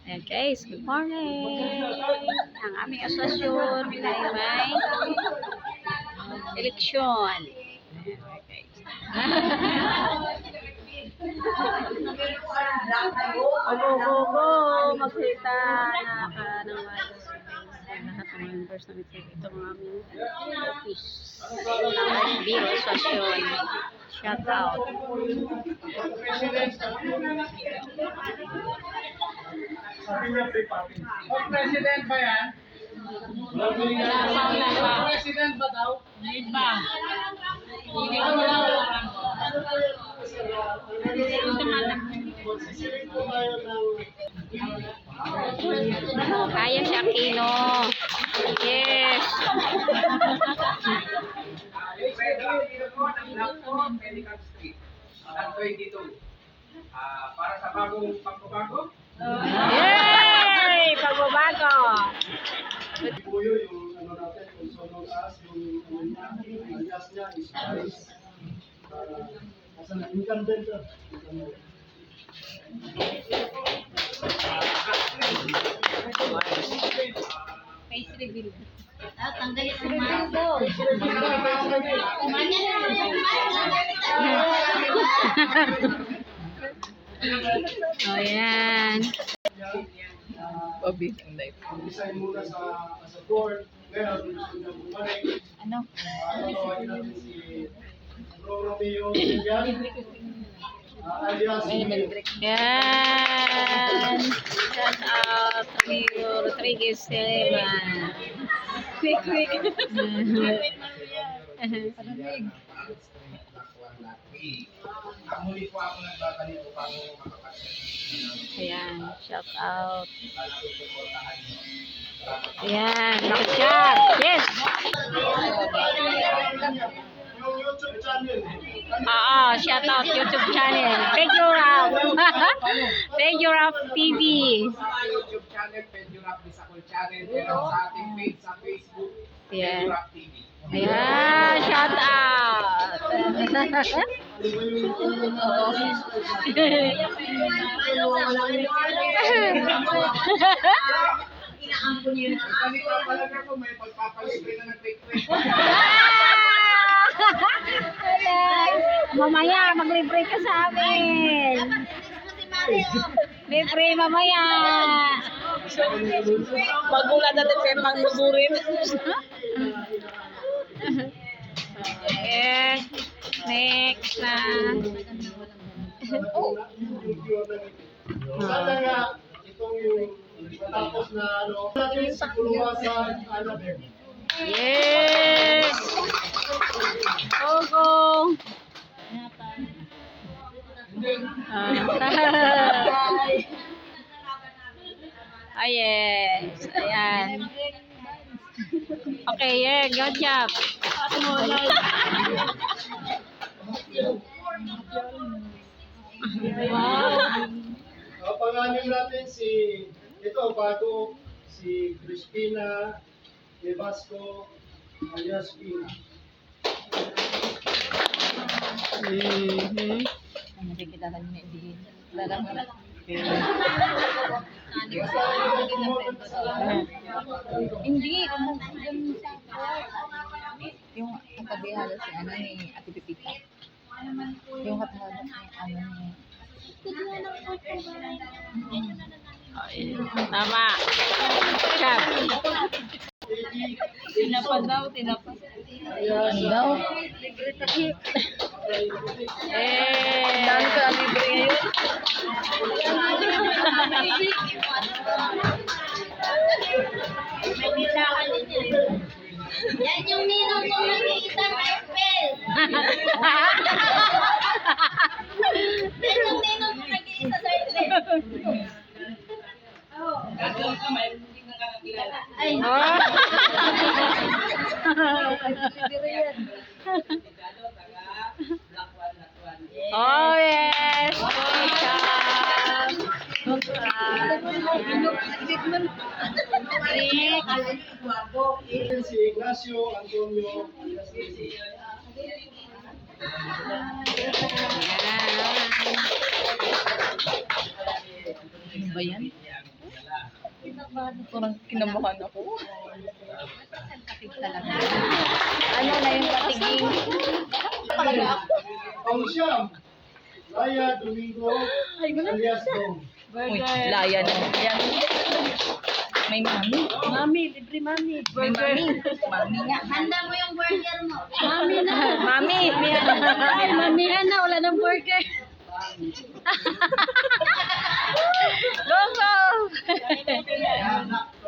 Ayan guys, good morning. Ang aming asosyon ay may eleksyon. Go, magsalita na ka ng lahat ng members ng ito ng aming office. Ang biro asosyon. Shout out. President ba yan? President ba daw? Hindi ba? Kaya si Aquino. Yes. Para sa bagong pagbabago? Yay! Pagbabago. Puyo yung ano natin, kung sono taas, yung alias niya is Vice. Kasi incumbent siya. Face reveal. Tanggalin sa maso. Oh, yan. Bobby, design muna sa board. Ngayon, gusto niya bumalik. Ano? Tawagin natin si Romeo Villan, alias Yan. Shout out Amigo Rodriguez Seleman. Quick. Muli po ako nagbabalito paano makapagsalita. Ayan, shout out. Ayan, nakachat. Yes. yung YouTube channel. Shout out YouTube channel. Pedurap. Pedurap TV. Sa YouTube channel, Pedurap Bisacol Channel, pero sa ating page sa Facebook, Yan. Pedurap TV. Ayan, shout out. Inaampun niyo na. Kami pa pala ako, may pagpapalibre na nag-take-take. Mamaya, mag-libre ka sa amin. Libre mamaya. Magulat natin kay panglugurin. Yes. Next na. Sana nga, itong yung matapos na ano, natin sa kuluwasan, ano, Yes. Go. Yes. Ayan. Okay, yeah, good job. pangalan natin si, ito bago, si Crispina Evasco alias Pina. Hindi, yung katabihan si ano ni Ate Pipita. Yung katabihan ni ano ni Tama. Chap. tinapad daw. Alias, Daw. Dami ka libre ngayon. Yan yung ninong ko nag-iisang April. Yan yung ninong ko nag-iisa sa April. Ay, Oh, yes. Good job. si Ignacio Antonio alias Ayan. ano ba yan? Parang kinabahan ako. Ano na yung patiging? Talaga ako. Ang siyam, Laya Domingo alias Dong. Uy, laya na. Yan. May mami. Mami, libre mami. May mami. Mami nga. Handa mo yung burger mo. Mami na. Mami. Ay, mamihan na. Wala ng burger. Go, go!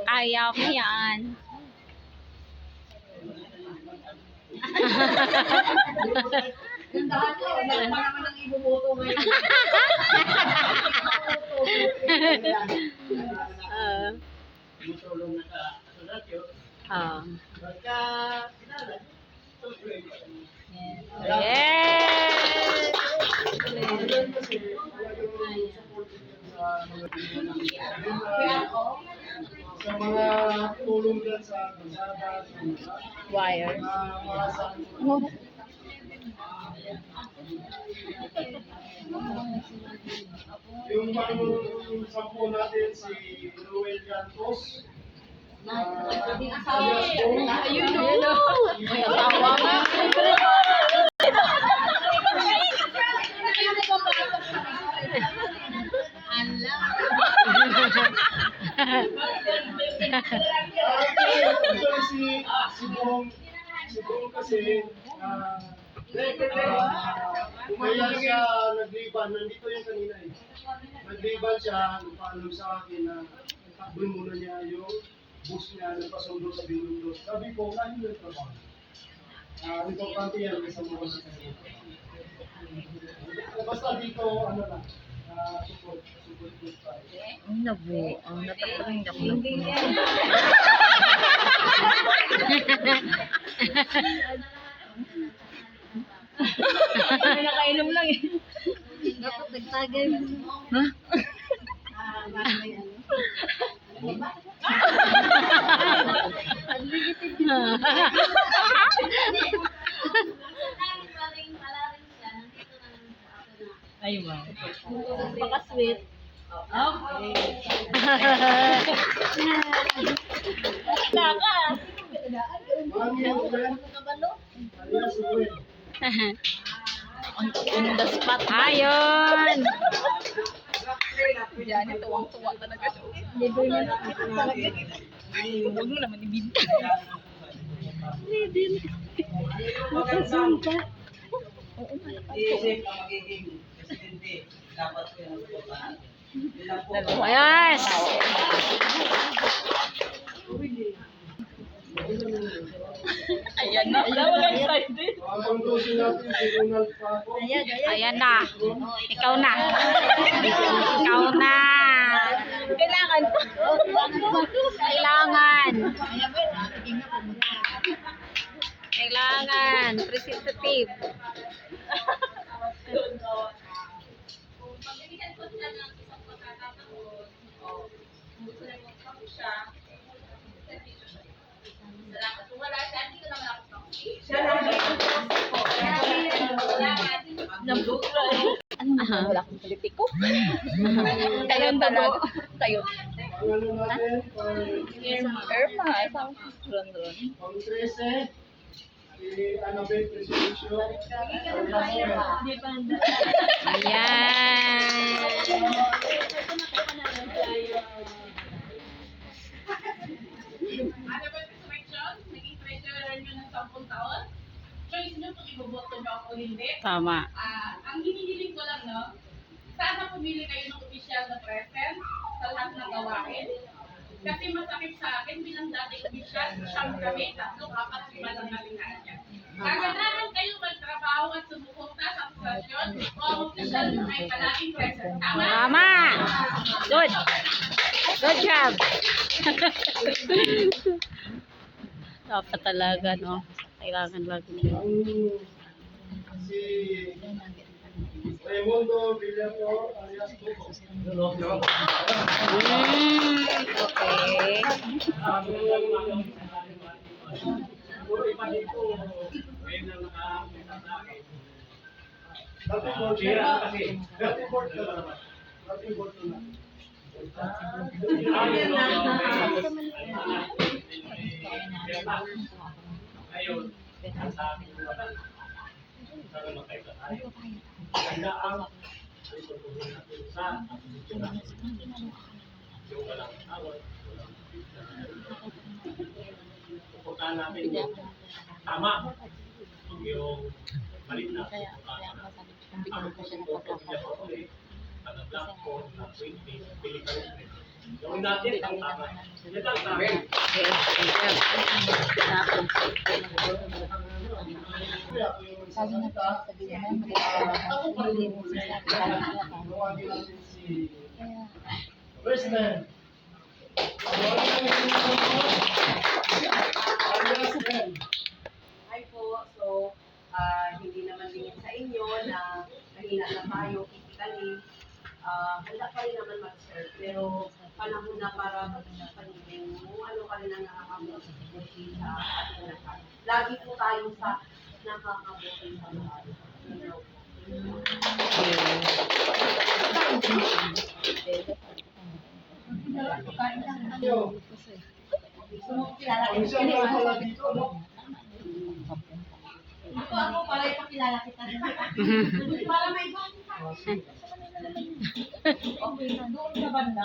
Ayaw ko yan. Nandahan ko. Meron pa naman ang ibubuto ngayon. Tumutulong na sa radyo. Pagka kilala, Yes! ayun kasi talagang support din sa mga pinag sa mga tulong dyan sa kalsada, sa mga Wire. mga saan. Yung pang sampo natin si Ruel Cantos. Ayun Hello. May asawa nga. Actually, si Bong kasi, kaya siya nag-riban, nandito yung kanina eh. Nag-riban siya, nagpaalam sa akin na takbon muna niya yung bus niya, nagpasundo sa Binundot. Sabi ko, kaya yung trabaho. Importante yan sa mga sasakyan. Basta dito, ano lang, support tayo. Ang labi. Ang napatarin ako ng puno. May nakainom lang eh. Dapat nagtagay. Ha? Unlimited na. Ay, wow. Baka-sweet. Mami, Ruel, alias Ruel. On the spot. Ayun! Yan, tuwang-tuwa talaga siya. Libre na. Huwag mo naman ibinta. Makazoom ka. Yes! Ayan na. Ayan, wala excited. Condusin natin si Ronald Paco. Ayan na. Ikaw na. Ikaw na. Kailangan. Kailangan. Kailangan. Representative. Wala akong politiko. Kayo talaga. Kayo. Ang ano natin, Irma. Isang ron-ron. pang 13, si Annabel Presidencio. Ayan. Ano ba ito election? Naging treasurer nyo ng 10 taon? Choice nyo kung iboboto nyo ako o hindi. Tama. Ang hinihiling ko lang, no? Sana pumili kayo ng opisyal na present sa lahat ng gawain. Kasi masakit sa akin bilang dating opisyal, siyang kami, 3, 4, 5 lang namin kanya. Kaganahan kayo magtrabaho at sumuporta sa posisyon o ang opisyal ay palaging present. Tama? Tama. Good. Good job. Dapat talaga, no? Kailangan lagi. Si Raimundo Villator alias Tuco. Okay. Dati board ka na. Dati board ka na. Pupuntahan natin yung tama yung malit na Kaya masabi ko, kung bigyan ko siya ng pagkakataon. Gawin natin ang tama. Yan ang tama. Yes, tapos. Sabi na po, sabi naman, Ako pa rin yung huli. Tawagin natin si President. Hi po. So, hindi naman din sa inyo na mahina na tayo physically. Handa pa rin naman mag-serve. Pero panahon na para pag-panigin mo, ano ka rin ang nakakabuti sa ating lahat. Lagi po tayo sa nakakabuti sa lahat. Ang siya nga pala dito, no? Ito ako para ipakilala kita. Para may bang ka. Okay, doon sa banda.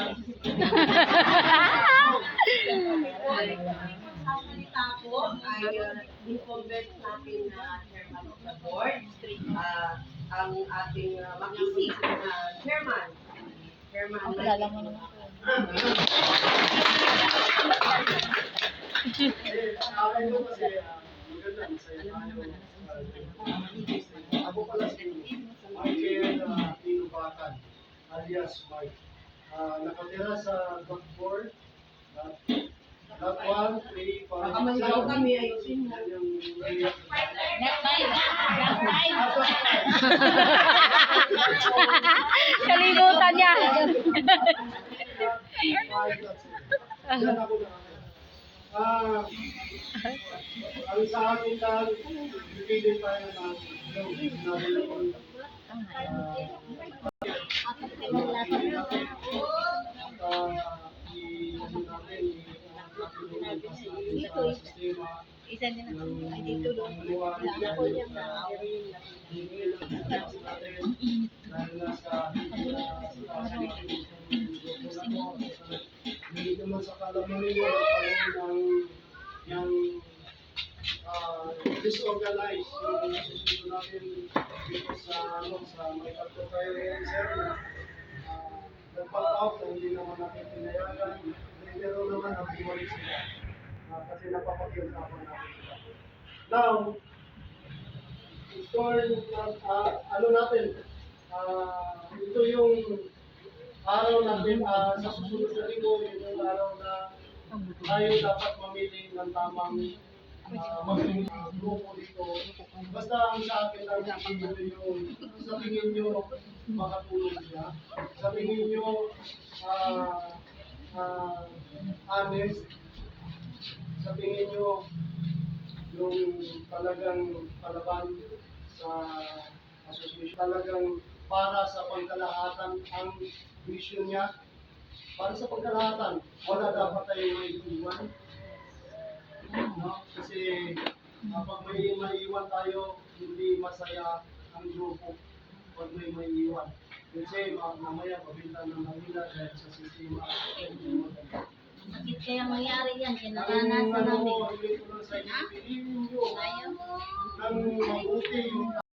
Ang salita ko ay incumbent natin na chairman of the board. Ang ating makisig na chairman. Chairman. ang kilala mo naman po. Akin ko kasi maganda, masaya tayo. Ako pala si Michael Inubatan, alias Mike. Nakatira sa Block 4, Block 1, 3, 5, Baka maligaw kami, ayusin mo. Kalimutan niya. Diyan ako na. Ang sa akin lang, bibigyan tayo ng Isa din ako, ay dito doon. Hindi naman sa kalaman ninyo ng disorganized yung susunod natin dito sa may pagkakaya sir na nagpag-out na hindi naman natin pinayagan. Pero naman ang bumalik sila kasi napapag-usapan natin sila. Now, ano natin, ito yung araw natin sa susunod na linggo, yun yung araw na tayo dapat mamili ng tamang maging grupo dito. Basta ang sa akin lang yung sa tingin nyo makatulong siya. Sa tingin nyo honest. Sa tingin nyo yung talagang palaban sa association. Talagang para sa pagkalahatan ang mission niya. Para sa pagkalahatan, wala dapat tayong may iwan. No? Kasi kapag may maiiwan tayo, hindi masaya ang grupo pag may maiiwan. Kasi mamaya mabinta ng Manila dahil sa sistema. Bakit kaya mangyari yan? Ang Naranasan namin. ano, hindi ko lang sa inyo, piliin nyo ng mabuti yung